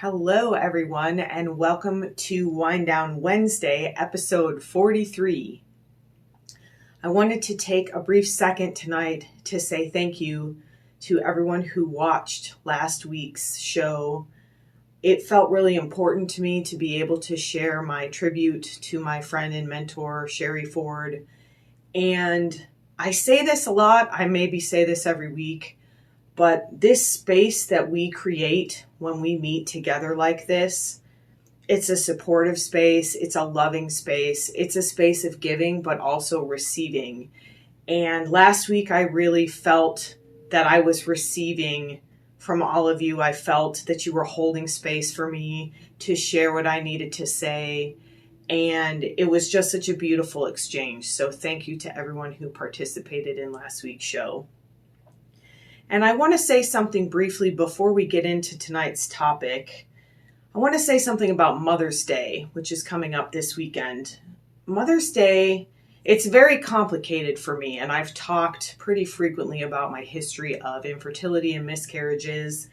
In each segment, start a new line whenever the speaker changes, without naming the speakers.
Hello, everyone, and welcome to Wind Down Wednesday, episode 43. I wanted to take a brief second tonight to say thank you to everyone who watched last week's show. It felt really important to me to be able to share my tribute to my friend and mentor, Sherry Ford. And I say this a lot, I maybe say this every week, but this space that we create when we meet together like this, it's a supportive space, it's a loving space, it's a space of giving, but also receiving. And last week, I really felt that I was receiving from all of you. I felt that you were holding space for me to share what I needed to say. And it was just such a beautiful exchange. So thank you to everyone who participated in last week's show. And I want to say something briefly before we get into tonight's topic. I want to say something about Mother's Day, which is coming up this weekend. Mother's Day, it's very complicated for me, and I've talked pretty frequently about my history of infertility and miscarriages.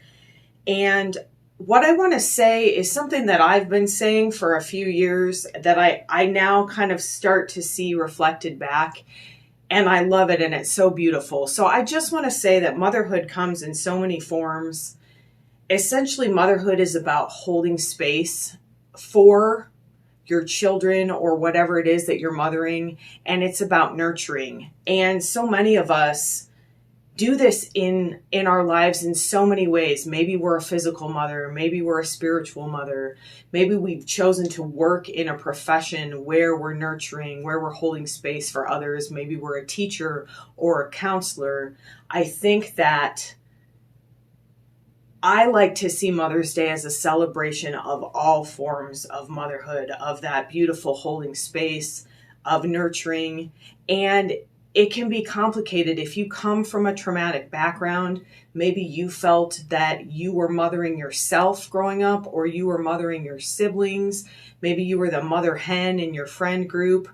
And what I want to say is something that I've been saying for a few years that I now kind of start to see reflected back. And I love it, and it's so beautiful. So I just want to say that motherhood comes in so many forms. Essentially, motherhood is about holding space for your children or whatever it is that you're mothering, and it's about nurturing. And so many of us do this in our lives in so many ways. Maybe we're a physical mother, maybe we're a spiritual mother, maybe we've chosen to work in a profession where we're nurturing, where we're holding space for others. Maybe we're a teacher or a counselor. I think that I like to see Mother's Day as a celebration of all forms of motherhood, of that beautiful holding space, of nurturing. And it can be complicated if you come from a traumatic background. Maybe you felt that you were mothering yourself growing up, or you were mothering your siblings. Maybe you were the mother hen in your friend group.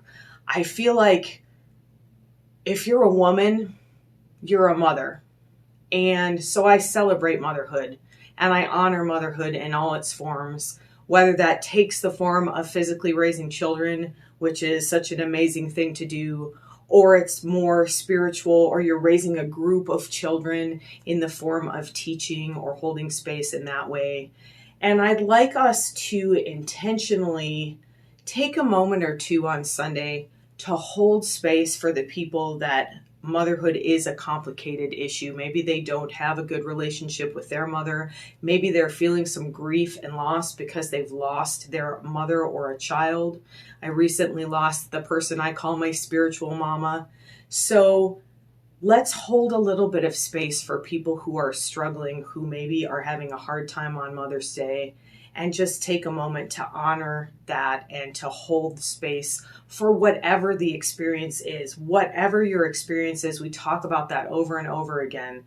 I feel like if you're a woman, you're a mother. And so I celebrate motherhood, and I honor motherhood in all its forms, whether that takes the form of physically raising children, which is such an amazing thing to do, or it's more spiritual, or you're raising a group of children in the form of teaching or holding space in that way. And I'd like us to intentionally take a moment or two on Sunday to hold space for the people that motherhood is a complicated issue. Maybe they don't have a good relationship with their mother. Maybe they're feeling some grief and loss because they've lost their mother or a child. I recently lost the person I call my spiritual mama. So let's hold a little bit of space for people who are struggling, who maybe are having a hard time on Mother's Day, and just take a moment to honor that and to hold space for whatever the experience is. Whatever your experience is, we talk about that over and over again.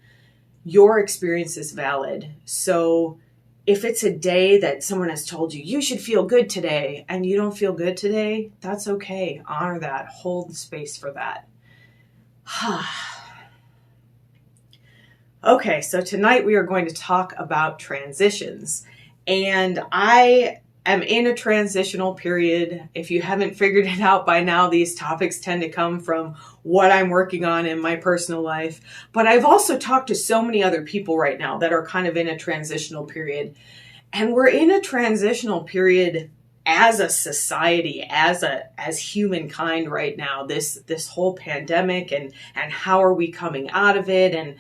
Your experience is valid. So if it's a day that someone has told you, you should feel good today, and you don't feel good today, that's okay. Honor that. Hold the space for that. Okay, so tonight we are going to talk about transitions. And I am in a transitional period. If you haven't figured it out by now, these topics tend to come from what I'm working on in my personal life. But I've also talked to so many other people right now that are kind of in a transitional period. And we're in a transitional period as a society, as humankind right now, this whole pandemic and how are we coming out of it? And,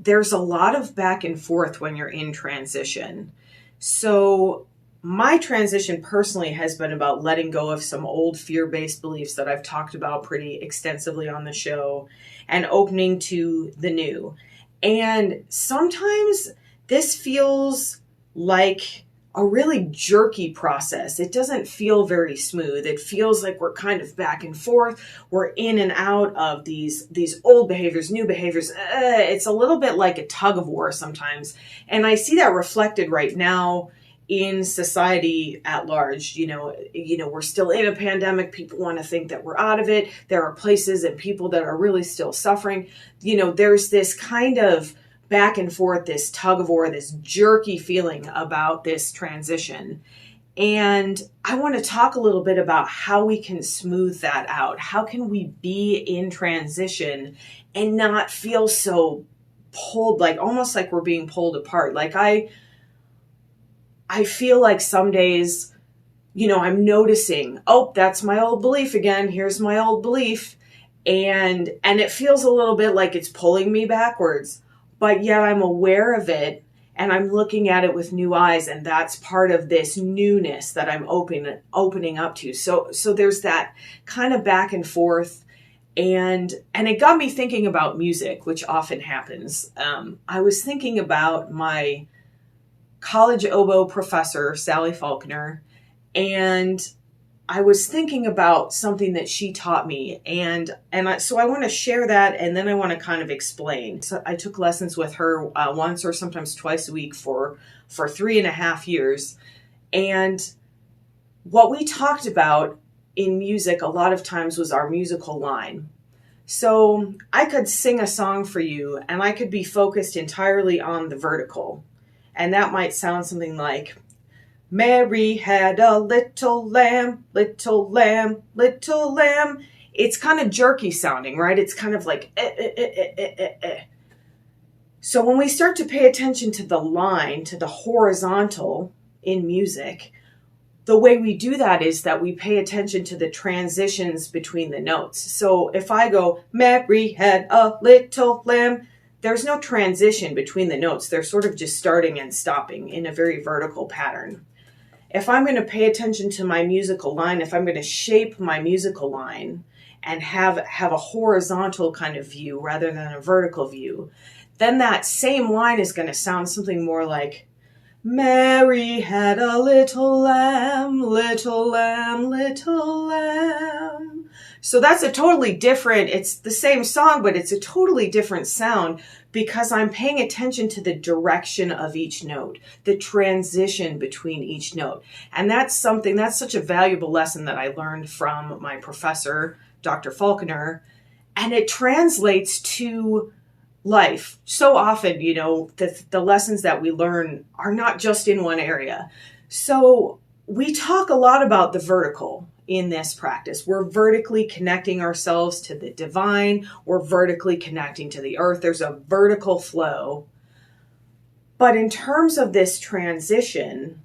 there's a lot of back and forth when you're in transition. So my transition personally has been about letting go of some old fear-based beliefs that I've talked about pretty extensively on the show and opening to the new. And sometimes this feels like a really jerky process. It doesn't feel very smooth. It feels like we're kind of back and forth. We're in and out of these old behaviors, new behaviors. It's a little bit like a tug of war sometimes. And I see that reflected right now in society at large. We're still in a pandemic. People want to think that we're out of it. There are places and people that are really still suffering. There's this kind of back and forth, this tug of war, this jerky feeling about this transition. And I want to talk a little bit about how we can smooth that out. How can we be in transition and not feel so pulled, like almost like we're being pulled apart? Like I feel like some days, I'm noticing, oh, that's my old belief again. Here's my old belief. And it feels a little bit like it's pulling me backwards, but yet I'm aware of it and I'm looking at it with new eyes. And that's part of this newness that I'm opening up to. So there's that kind of back and forth. And it got me thinking about music, which often happens. I was thinking about my college oboe professor, Sally Faulkner, and I was thinking about something that she taught me, so I want to share that, and then I want to kind of explain. So I took lessons with her once or sometimes twice a week for 3.5 years, and what we talked about in music a lot of times was our musical line. So I could sing a song for you, and I could be focused entirely on the vertical, and that might sound something like, Mary had a little lamb, little lamb, little lamb. It's kind of jerky sounding, right? It's kind of like, So when we start to pay attention to the line, to the horizontal in music, the way we do that is that we pay attention to the transitions between the notes. So if I go, Mary had a little lamb, there's no transition between the notes. They're sort of just starting and stopping in a very vertical pattern. If I'm going to pay attention to my musical line, if I'm going to shape my musical line and have a horizontal kind of view rather than a vertical view, then that same line is going to sound something more like, Mary had a little lamb, little lamb, little lamb. So that's a totally different, it's the same song, but it's a totally different sound because I'm paying attention to the direction of each note, the transition between each note. And that's such a valuable lesson that I learned from my professor, Dr. Faulkner, and it translates to life. So often, the lessons that we learn are not just in one area. So we talk a lot about the vertical in this practice. We're vertically connecting ourselves to the divine. We're vertically connecting to the earth. There's a vertical flow. But in terms of this transition,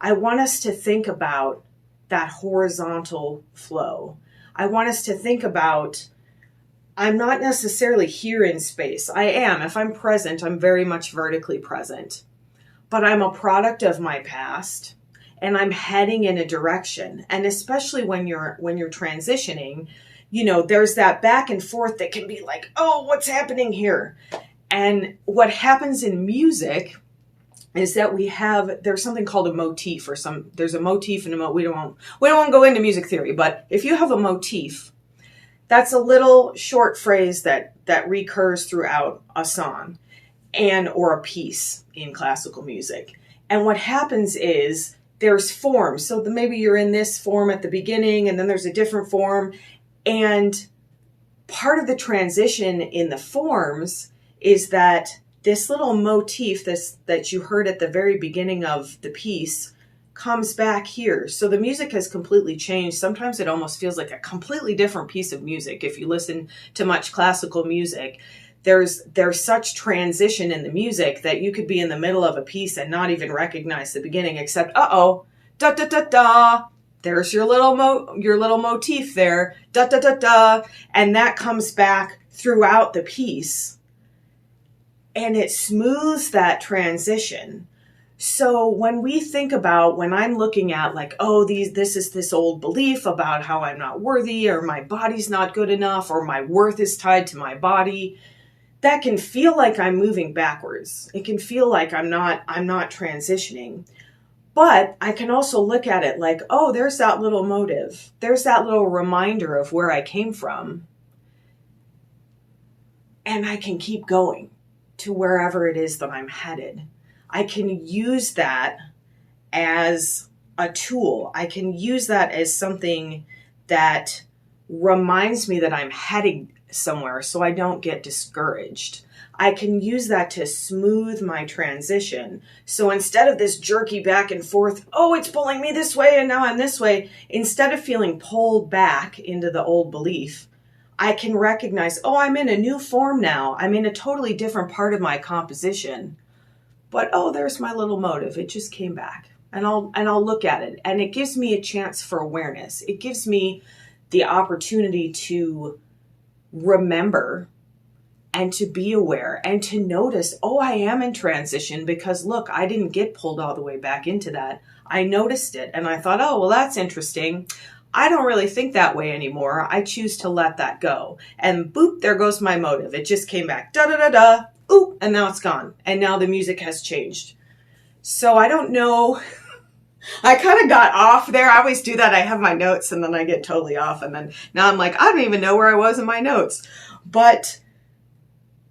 I want us to think about that horizontal flow. I want us to think about, I'm not necessarily here in space. I am. If I'm present, I'm very much vertically present. But I'm a product of my past. And I'm heading in a direction. And especially when you're transitioning, there's that back and forth that can be like, oh, what's happening here? And what happens in music is that there's something called a motif, there's a motif and we don't want to go into music theory, but if you have a motif, that's a little short phrase that recurs throughout a song or a piece in classical music. And what happens is, there's forms. So maybe you're in this form at the beginning and then there's a different form. And part of the transition in the forms is that this little motif that you heard at the very beginning of the piece comes back here. So the music has completely changed. Sometimes it almost feels like a completely different piece of music. If you listen to much classical music, there's such transition in the music that you could be in the middle of a piece and not even recognize the beginning, except, da da da da, there's your little motif there, da da da da, and that comes back throughout the piece, and it smooths that transition. So when I'm looking at like, oh, this is this old belief about how I'm not worthy, or my body's not good enough, or my worth is tied to my body, that can feel like I'm moving backwards. It can feel like I'm not transitioning. But I can also look at it like, oh, there's that little motive. There's that little reminder of where I came from. And I can keep going to wherever it is that I'm headed. I can use that as a tool. I can use that as something that reminds me that I'm somewhere so I don't get discouraged. I can use that to smooth my transition. So instead of this jerky back and forth, oh, it's pulling me this way and now I'm this way, instead of feeling pulled back into the old belief, I can recognize, oh, I'm in a new form now. I'm in a totally different part of my composition. But oh, there's my little motive. It just came back. And I'll look at it. And it gives me a chance for awareness. It gives me the opportunity to remember and to be aware and to notice, oh, I am in transition because look, I didn't get pulled all the way back into that. I noticed it and I thought, oh, well, that's interesting. I don't really think that way anymore. I choose to let that go. And boop, there goes my motive. It just came back. Da da da da. Ooh, and now it's gone. And now the music has changed. So I don't know. I kind of got off there. I always do that. I have my notes and then I get totally off. And then now I'm like, I don't even know where I was in my notes. But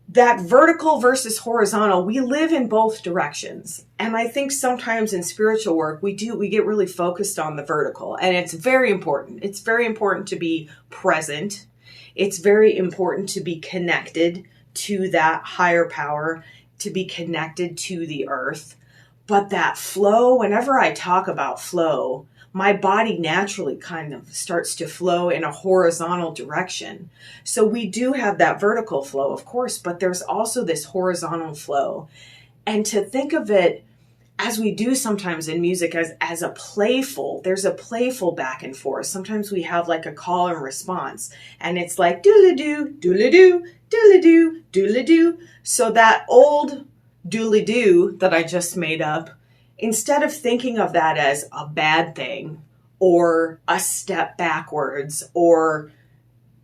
that vertical versus horizontal, we live in both directions. And I think sometimes in spiritual work, we get really focused on the vertical. And it's very important. It's very important to be present. It's very important to be connected to that higher power, to be connected to the earth. But that flow, whenever I talk about flow, my body naturally kind of starts to flow in a horizontal direction. So we do have that vertical flow, of course, but there's also this horizontal flow. And to think of it, as we do sometimes in music, as a playful, there's a playful back and forth. Sometimes we have like a call and response, and it's like doodle-doo, doodle-doo, doodle-doo, doodle-doo. So that old doodle-doo that I just made up, instead of thinking of that as a bad thing or a step backwards or,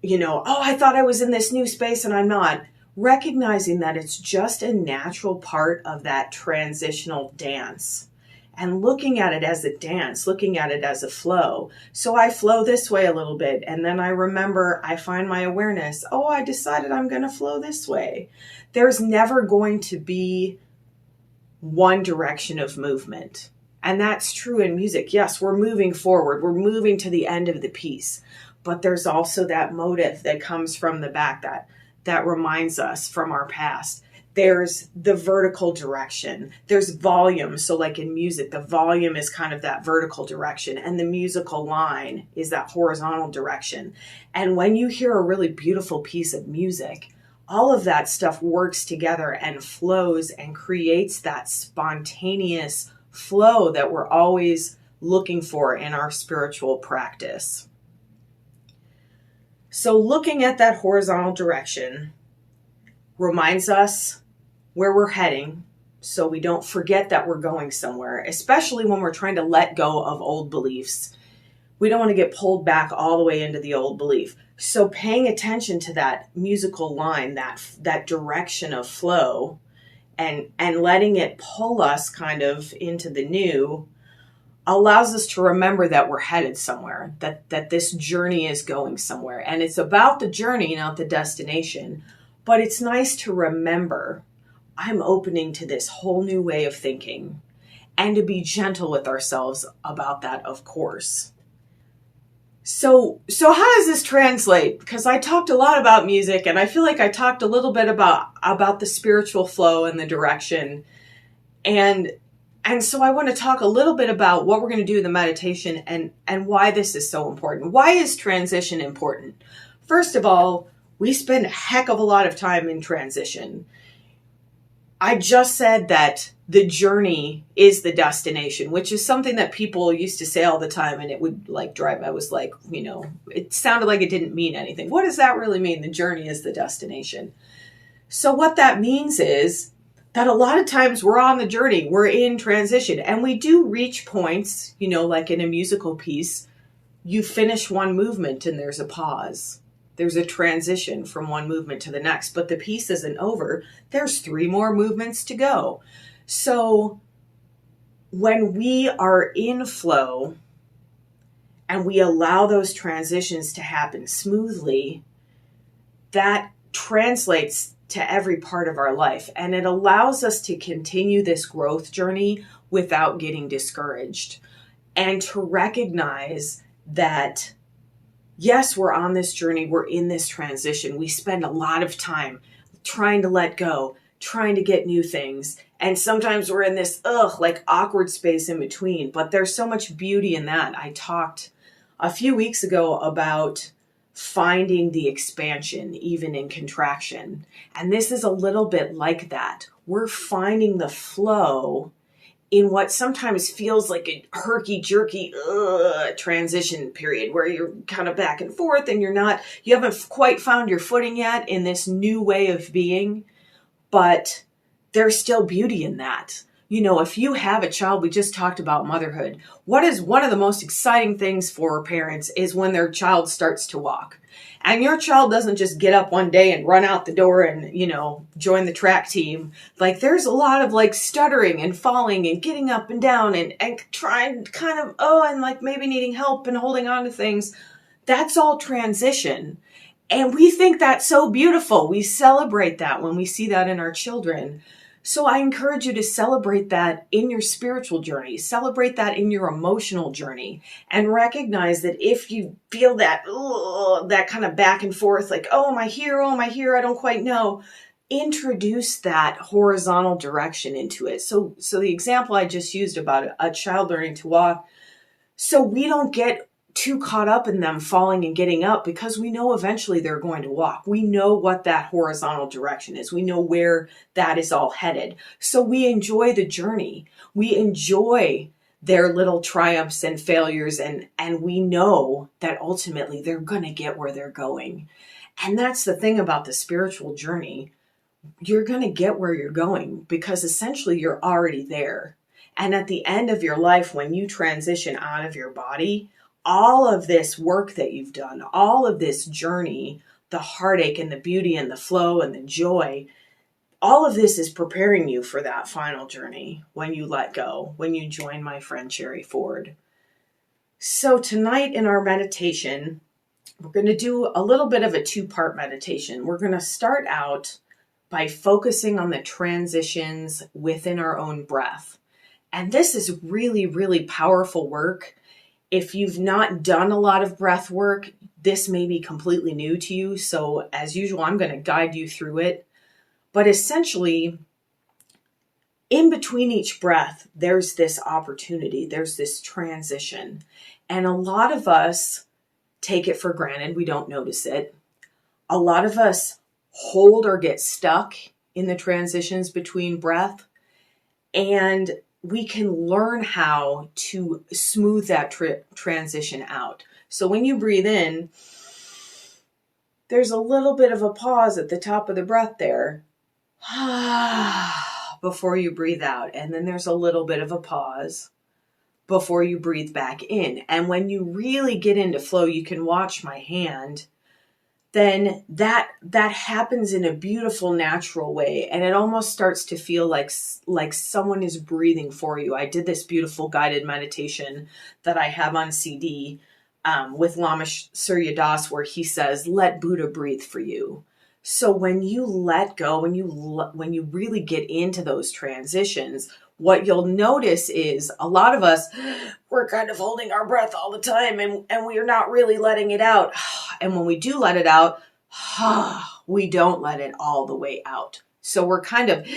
oh, I thought I was in this new space and I'm not, recognizing that it's just a natural part of that transitional dance and looking at it as a dance, looking at it as a flow. So I flow this way a little bit and then I remember, I find my awareness, oh, I decided I'm going to flow this way. There's never going to be one direction of movement. And that's true in music. Yes, we're moving forward. We're moving to the end of the piece. But there's also that motive that comes from the back that reminds us from our past. There's the vertical direction. There's volume. So like in music, the volume is kind of that vertical direction. And the musical line is that horizontal direction. And when you hear a really beautiful piece of music, all of that stuff works together and flows and creates that spontaneous flow that we're always looking for in our spiritual practice. So looking at that horizontal direction reminds us where we're heading so we don't forget that we're going somewhere, especially when we're trying to let go of old beliefs. We don't want to get pulled back all the way into the old belief. So paying attention to that musical line, that direction of flow, and letting it pull us kind of into the new allows us to remember that we're headed somewhere, that this journey is going somewhere. And it's about the journey, not the destination. But it's nice to remember, I'm opening to this whole new way of thinking, and to be gentle with ourselves about that, of course. So how does this translate? Because I talked a lot about music, and I feel like I talked a little bit about the spiritual flow and the direction. And so I want to talk a little bit about what we're going to do in the meditation and why this is so important. Why is transition important? First of all, we spend a heck of a lot of time in transition. I just said that the journey is the destination, which is something that people used to say all the time, and it would drive. I was like, it sounded like it didn't mean anything. What does that really mean? The journey is the destination. So what that means is that a lot of times we're on the journey, we're in transition, and we do reach points, like in a musical piece, you finish one movement and there's a pause. There's a transition from one movement to the next, but the piece isn't over. There's 3 more movements to go. So when we are in flow and we allow those transitions to happen smoothly, that translates to every part of our life. And it allows us to continue this growth journey without getting discouraged, and to recognize that yes, we're on this journey. We're in this transition. We spend a lot of time trying to let go, trying to get new things. And sometimes we're in this, like awkward space in between. But there's so much beauty in that. I talked a few weeks ago about finding the expansion, even in contraction. And this is a little bit like that. We're finding the flow in what sometimes feels like a herky-jerky transition period where you're kind of back and forth and you haven't quite found your footing yet in this new way of being, but there's still beauty in that. If you have a child, we just talked about motherhood. What is one of the most exciting things for parents is when their child starts to walk. And your child doesn't just get up one day and run out the door and, join the track team. Like there's a lot of like stuttering and falling and getting up and down and trying kind of, and like maybe needing help and holding on to things. That's all transition. And we think that's so beautiful. We celebrate that when we see that in our children. So I encourage you to celebrate that in your spiritual journey, celebrate that in your emotional journey, and recognize that if you feel that kind of back and forth, like, am I here? I don't quite know. Introduce that horizontal direction into it. So the example I just used about a child learning to walk, so we don't get too caught up in them falling and getting up because we know eventually they're going to walk. We know what that horizontal direction is. We know where that is all headed. So we enjoy the journey. We enjoy their little triumphs and failures, and we know that ultimately they're going to get where they're going. And that's the thing about the spiritual journey. You're going to get where you're going because essentially you're already there. And at the end of your life, when you transition out of your body, all of this work that you've done, all of this journey, the heartache and the beauty and the flow and the joy, all of this is preparing you for that final journey when you let go, when you join my friend Sherry Ford. So tonight in our meditation, we're going to do a little bit of a two-part meditation. We're going to start out by focusing on the transitions within our own breath. And this is really, really powerful work. If you've not done a lot of breath work, this may be completely new to you. So as usual, I'm going to guide you through it. But essentially, in between each breath, there's this opportunity, there's this transition. And a lot of us take it for granted. We don't notice it. A lot of us hold or get stuck in the transitions between breath. And we can learn how to smooth that transition out. So when you breathe in, there's a little bit of a pause at the top of the breath there before you breathe out. And then there's a little bit of a pause before you breathe back in. And when you really get into flow, you can watch my hand, then that happens in a beautiful, natural way. And it almost starts to feel like someone is breathing for you. I did this beautiful guided meditation that I have on CD with Lama Surya Das, where he says, let Buddha breathe for you. So when you let go, when you really get into those transitions, what you'll notice is a lot of us, we're kind of holding our breath all the time and we are not really letting it out. And when we do let it out, we don't let it all the way out. So we're kind of,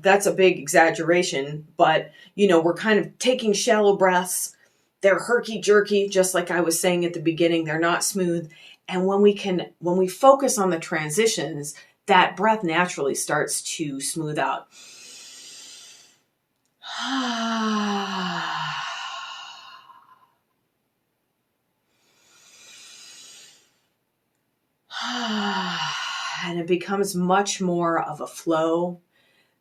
that's a big exaggeration, but we're kind of taking shallow breaths. They're herky-jerky, just like I was saying at the beginning. They're not smooth. And when we focus on the transitions, that breath naturally starts to smooth out. And it becomes much more of a flow.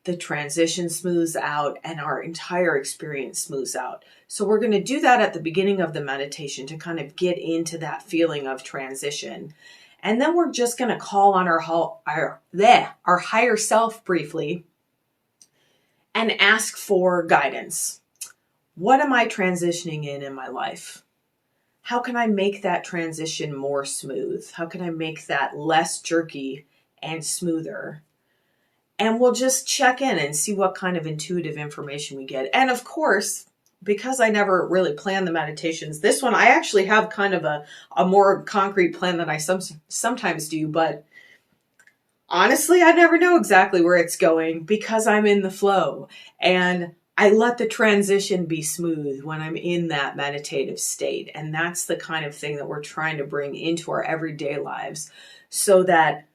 The transition smooths out and our entire experience smooths out. So we're going to do that at the beginning of the meditation to kind of get into that feeling of transition. And then we're just going to call on our higher self briefly and ask for guidance. What am I transitioning in my life? How can I make that transition more smooth? How can I make that less jerky and smoother? And we'll just check in and see what kind of intuitive information we get. And of course, because I never really planned the meditations, this one I actually have kind of a more concrete plan than I sometimes do, but honestly, I never know exactly where it's going because I'm in the flow, and I let the transition be smooth when I'm in that meditative state. And that's the kind of thing that we're trying to bring into our everyday lives so that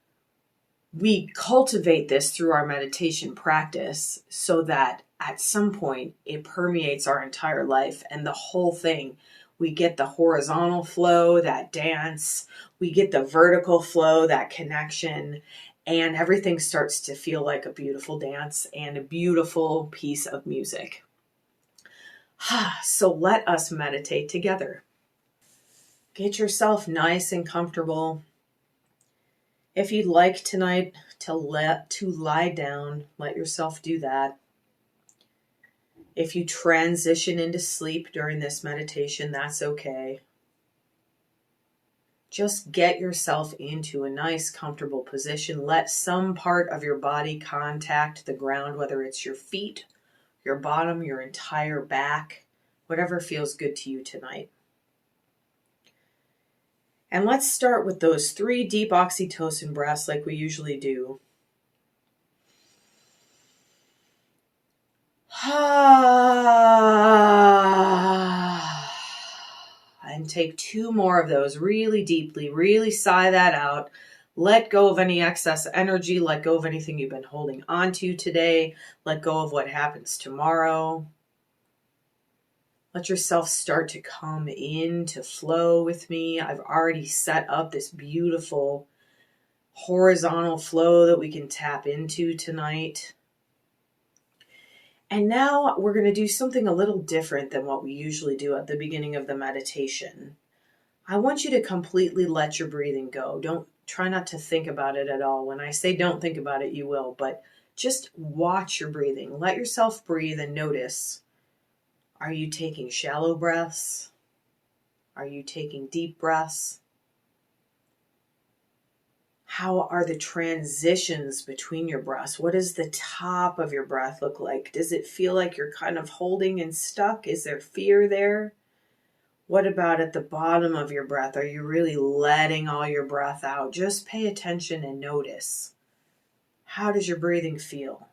we cultivate this through our meditation practice so that at some point it permeates our entire life and the whole thing. We get the horizontal flow, that dance, we get the vertical flow, that connection, and everything starts to feel like a beautiful dance and a beautiful piece of music. So let us meditate together. Get yourself nice and comfortable. If you'd like tonight to lie down, let yourself do that. If you transition into sleep during this meditation, that's okay. Just get yourself into a nice, comfortable position. Let some part of your body contact the ground, whether it's your feet, your bottom, your entire back, whatever feels good to you tonight. And let's start with those 3 deep oxytocin breaths like we usually do. And take 2 more of those really deeply. Really sigh that out. Let go of any excess energy. Let go of anything you've been holding on to today. Let go of what happens tomorrow. Let yourself start to come into flow with me. I've already set up this beautiful horizontal flow that we can tap into tonight. And now we're going to do something a little different than what we usually do at the beginning of the meditation. I want you to completely let your breathing go. Try not to think about it at all. When I say don't think about it, you will, but just watch your breathing. Let yourself breathe and notice. Are you taking shallow breaths? Are you taking deep breaths? How are the transitions between your breaths? What does the top of your breath look like? Does it feel like you're kind of holding and stuck? Is there fear there? What about at the bottom of your breath? Are you really letting all your breath out? Just pay attention and notice. How does your breathing feel?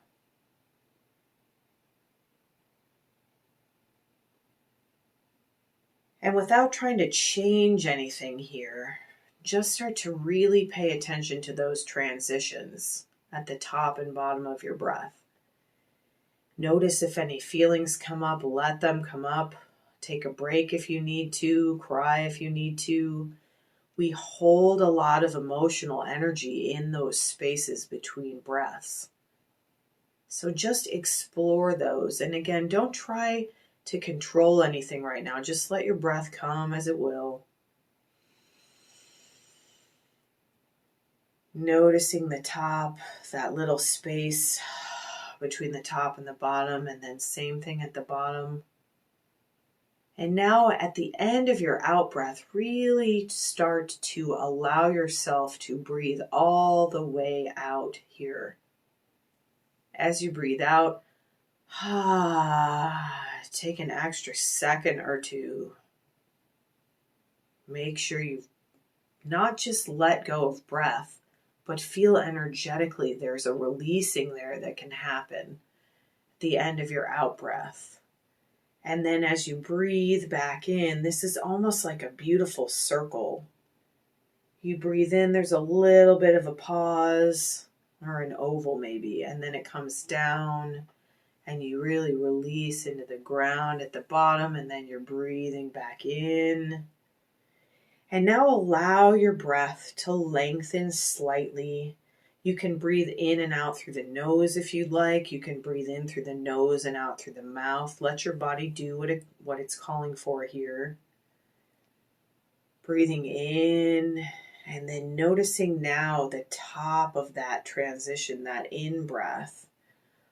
And without trying to change anything here, just start to really pay attention to those transitions at the top and bottom of your breath. Notice if any feelings come up, let them come up. Take a break if you need to, cry if you need to. We hold a lot of emotional energy in those spaces between breaths. So just explore those. And again, don't try to control anything right now. Just let your breath come as it will. Noticing the top, that little space between the top and the bottom, and then same thing at the bottom. And now at the end of your out breath, really start to allow yourself to breathe all the way out here. As you breathe out, take an extra second or 2. Make sure you've not just let go of breath, but feel energetically there's a releasing there that can happen at the end of your out breath. And then as you breathe back in, this is almost like a beautiful circle. You breathe in, there's a little bit of a pause, or an oval maybe, and then it comes down, and you really release into the ground at the bottom, and then you're breathing back in. And now allow your breath to lengthen slightly. You can breathe in and out through the nose if you'd like. You can breathe in through the nose and out through the mouth. Let your body do what it's calling for here. Breathing in and then noticing now the top of that transition, that in-breath.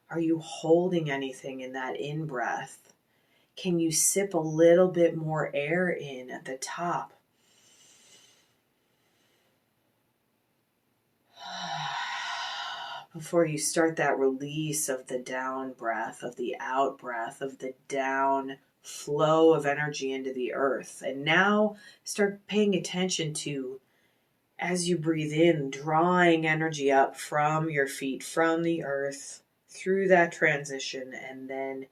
Are you holding anything in that in-breath? Can you sip a little bit more air in at the top? before you start that release of the down breath, of the out breath, of the down flow of energy into the earth. And now start paying attention to, as you breathe in, drawing energy up from your feet, from the earth, through that transition, and then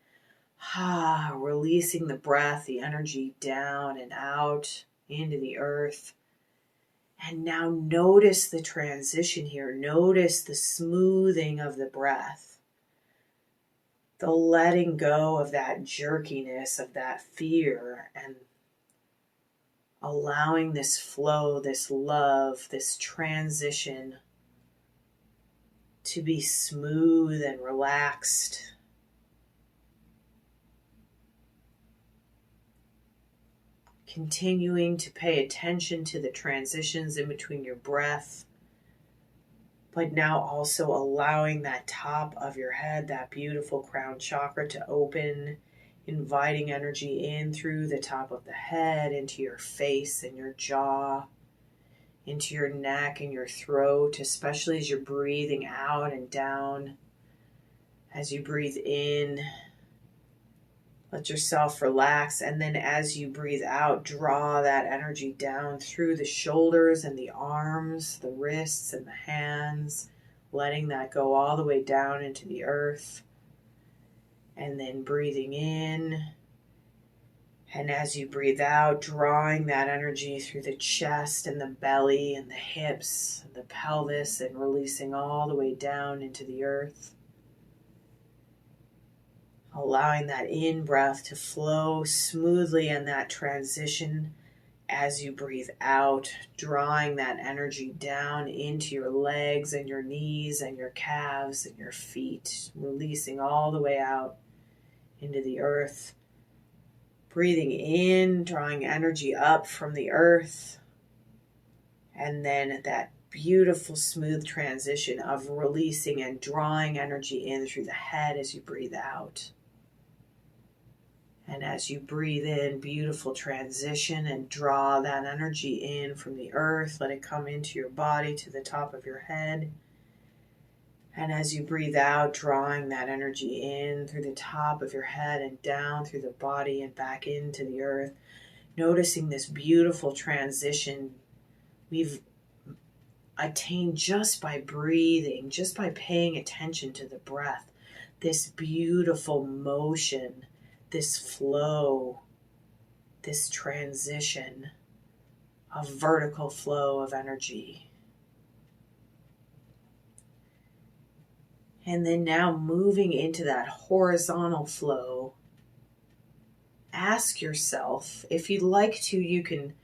releasing the breath, the energy down and out into the earth. And now notice the transition here. Notice the smoothing of the breath, the letting go of that jerkiness, of that fear, and allowing this flow, this love, this transition to be smooth and relaxed. Continuing to pay attention to the transitions in between your breath, but now also allowing that top of your head, that beautiful crown chakra, to open, inviting energy in through the top of the head, into your face and your jaw, into your neck and your throat, especially as you're breathing out and down. As you breathe in, let yourself relax, and then as you breathe out, draw that energy down through the shoulders and the arms, the wrists and the hands, letting that go all the way down into the earth. And then breathing in, and as you breathe out, drawing that energy through the chest and the belly and the hips and the pelvis, and releasing all the way down into the earth. Allowing that in-breath to flow smoothly, and that transition as you breathe out, drawing that energy down into your legs and your knees and your calves and your feet, releasing all the way out into the earth. Breathing in, drawing energy up from the earth, and then that beautiful smooth transition of releasing and drawing energy in through the head as you breathe out. And as you breathe in, beautiful transition, and draw that energy in from the earth. Let it come into your body to the top of your head. And as you breathe out, drawing that energy in through the top of your head and down through the body and back into the earth. Noticing this beautiful transition we've attained just by breathing, just by paying attention to the breath. This beautiful motion, this flow, this transition, a vertical flow of energy. And then now moving into that horizontal flow, ask yourself, if you'd like to, you can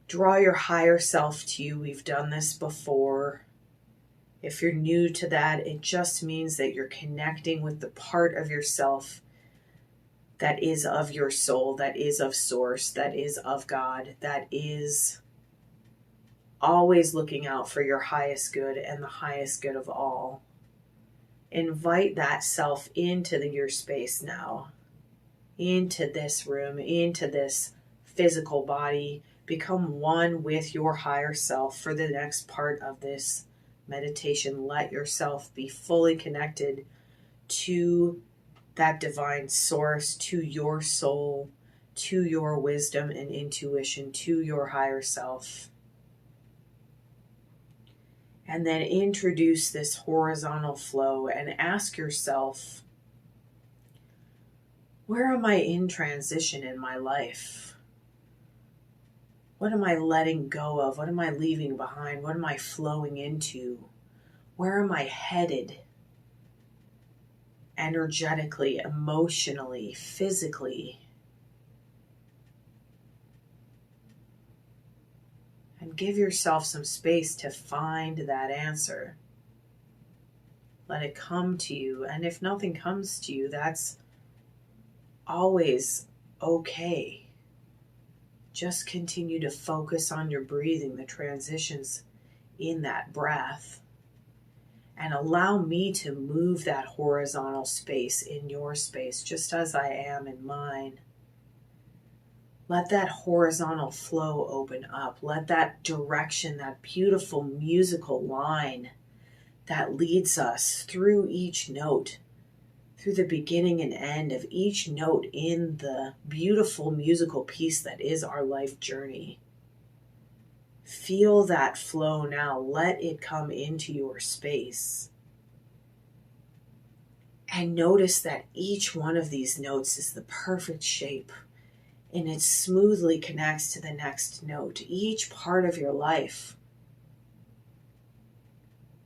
draw your higher self to you. We've done this before. If you're new to that, it just means that you're connecting with the part of yourself that is of your soul, that is of source, that is of God, that is always looking out for your highest good and the highest good of all. Invite that self into your space now, into this room, into this physical body. Become one with your higher self for the next part of this meditation. Let yourself be fully connected to that divine source, to your soul, to your wisdom and intuition, to your higher self. And then introduce this horizontal flow and ask yourself, where am I in transition in my life? What am I letting go of? What am I leaving behind? What am I flowing into? Where am I headed? Energetically, emotionally, physically. And give yourself some space to find that answer. Let it come to you. And if nothing comes to you, that's always okay. Just continue to focus on your breathing, the transitions in that breath. And allow me to move that horizontal space in your space, just as I am in mine. Let that horizontal flow open up. Let that direction, that beautiful musical line that leads us through each note, through the beginning and end of each note in the beautiful musical piece that is our life journey. Feel that flow now. Let it come into your space. And notice that each one of these notes is the perfect shape, and it smoothly connects to the next note. Each part of your life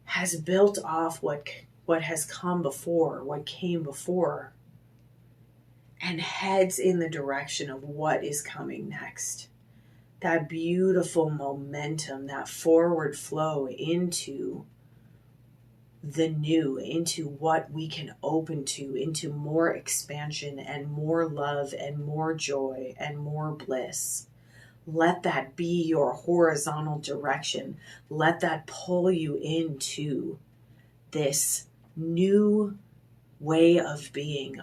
has built off what has come before, what came before, and heads in the direction of what is coming next. That beautiful momentum, that forward flow into the new, into what we can open to, into more expansion and more love and more joy and more bliss. Let that be your horizontal direction. Let that pull you into this new way of being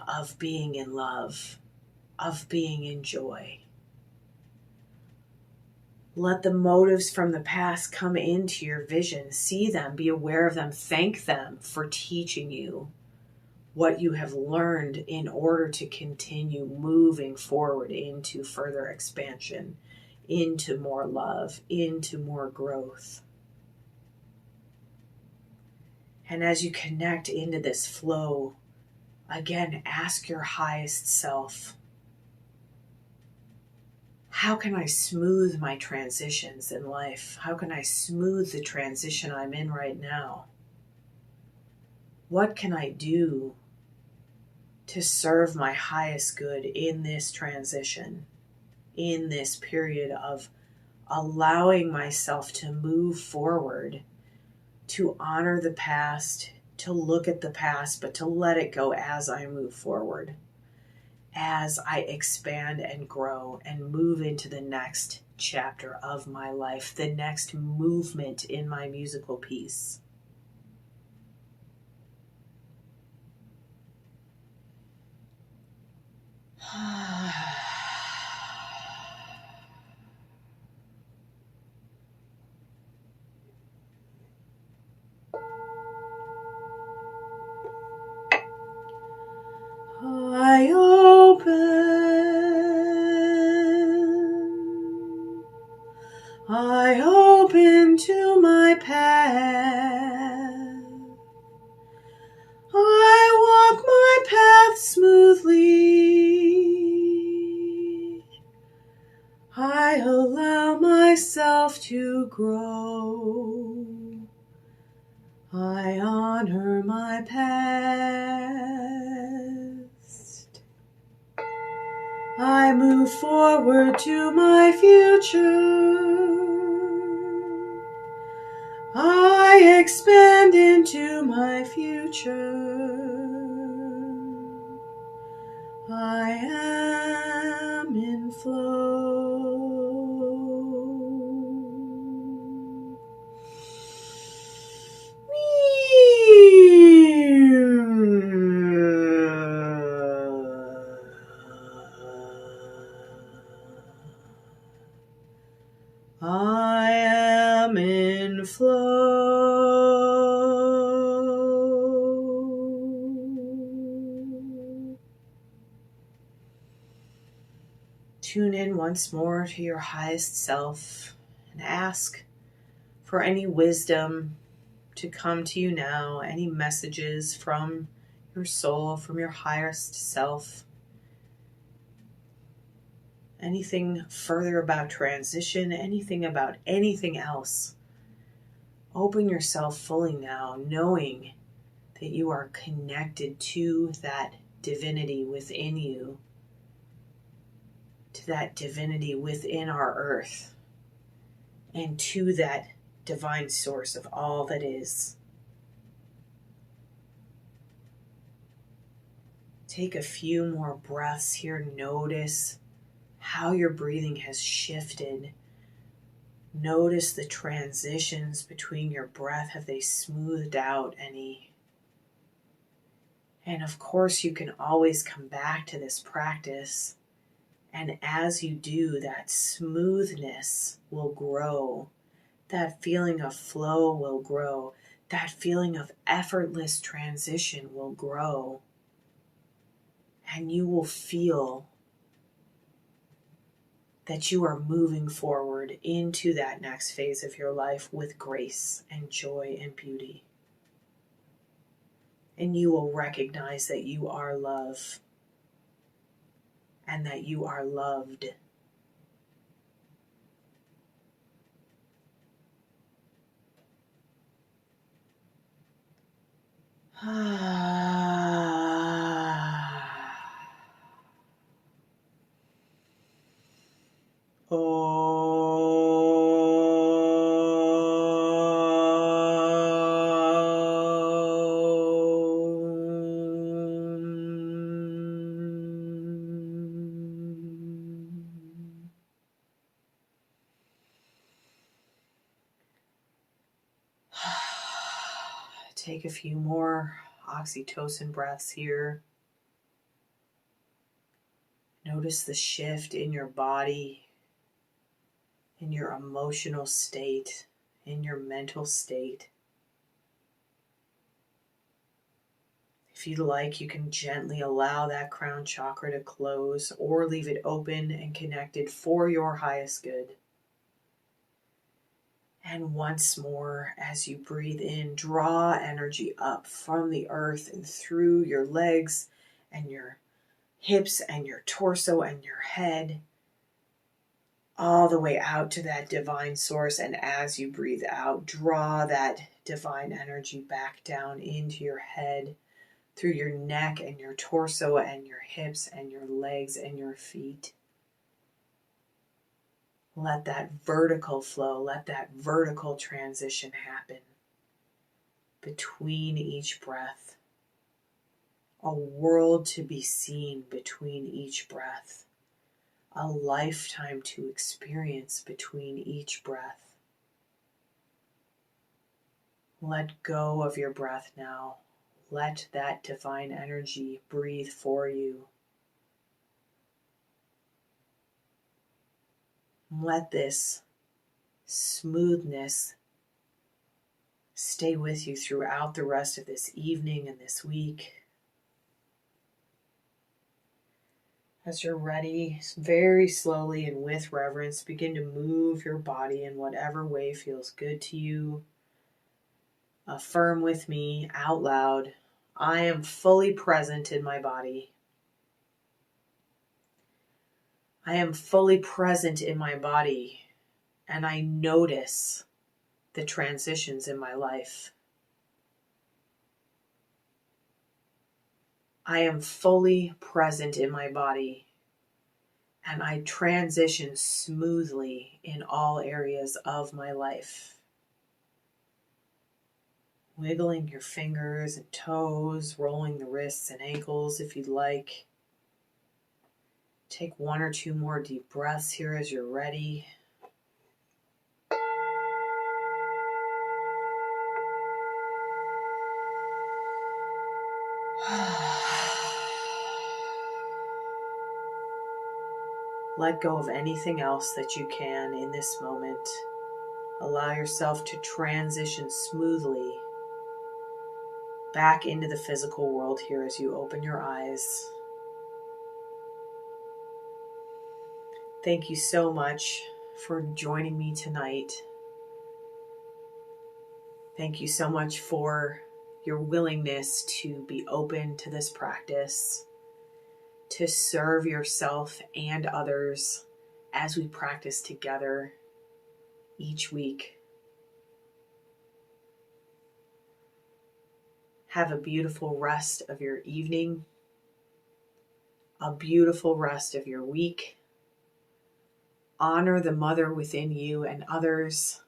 in love, of being in joy. Let the motives from the past come into your vision. See them, be aware of them, thank them for teaching you what you have learned in order to continue moving forward into further expansion, into more love, into more growth. And as you connect into this flow, again, ask your highest self, how can I smooth my transitions in life? How can I smooth the transition I'm in right now? What can I do to serve my highest good in this transition, in this period of allowing myself to move forward, to honor the past, to look at the past, but to let it go as I move forward, as I expand and grow and move into the next chapter of my life, the next movement in my musical piece. I open to my path. I walk my path smoothly. I allow myself to grow. I honor my past. I move forward to my future. I expand into my future. I am in flow. I am in flow. Tune in once more to your highest self and ask for any wisdom to come to you now, any messages from your soul, from your highest self. Anything further about transition, anything about anything else. Open yourself fully now, knowing that you are connected to that divinity within you, to that divinity within our earth, and to that divine source of all that is. Take a few more breaths here. Notice how your breathing has shifted. Notice the transitions between your breath. Have they smoothed out any? And of course, you can always come back to this practice. And as you do, that smoothness will grow. That feeling of flow will grow. that feeling of effortless transition will grow, and you will feel that you are moving forward into that next phase of your life with grace and joy and beauty. And you will recognize that you are love and that you are loved. Take a few more oxytocin breaths here. Notice the shift in your body, in your emotional state, in your mental state. If you'd like, you can gently allow that crown chakra to close or leave it open and connected for your highest good. And once more, as you breathe in, draw energy up from the earth and through your legs and your hips and your torso and your head, all the way out to that divine source. And as you breathe out, draw that divine energy back down into your head, through your neck and your torso and your hips and your legs and your feet. Let that vertical flow, let that vertical transition happen between each breath. A world to be seen between each breath. A lifetime to experience between each breath. Let go of your breath now. Let that divine energy breathe for you. Let this smoothness stay with you throughout the rest of this evening and this week. As you're ready, very slowly and with reverence, begin to move your body in whatever way feels good to you. Affirm with me out loud, I am fully present in my body. I am fully present in my body, and I notice the transitions in my life. I am fully present in my body, and I transition smoothly in all areas of my life. Wiggling your fingers and toes, rolling the wrists and ankles if you'd like. Take one or two more deep breaths here as you're ready. Let go of anything else that you can in this moment. Allow yourself to transition smoothly back into the physical world here as you open your eyes. Thank you so much for joining me tonight. Thank you so much for your willingness to be open to this practice, to serve yourself and others as we practice together each week. Have a beautiful rest of your evening, a beautiful rest of your week. Honor the mother within you and others.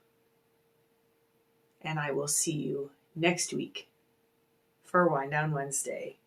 And I will see you next week for Wind Down Wednesday.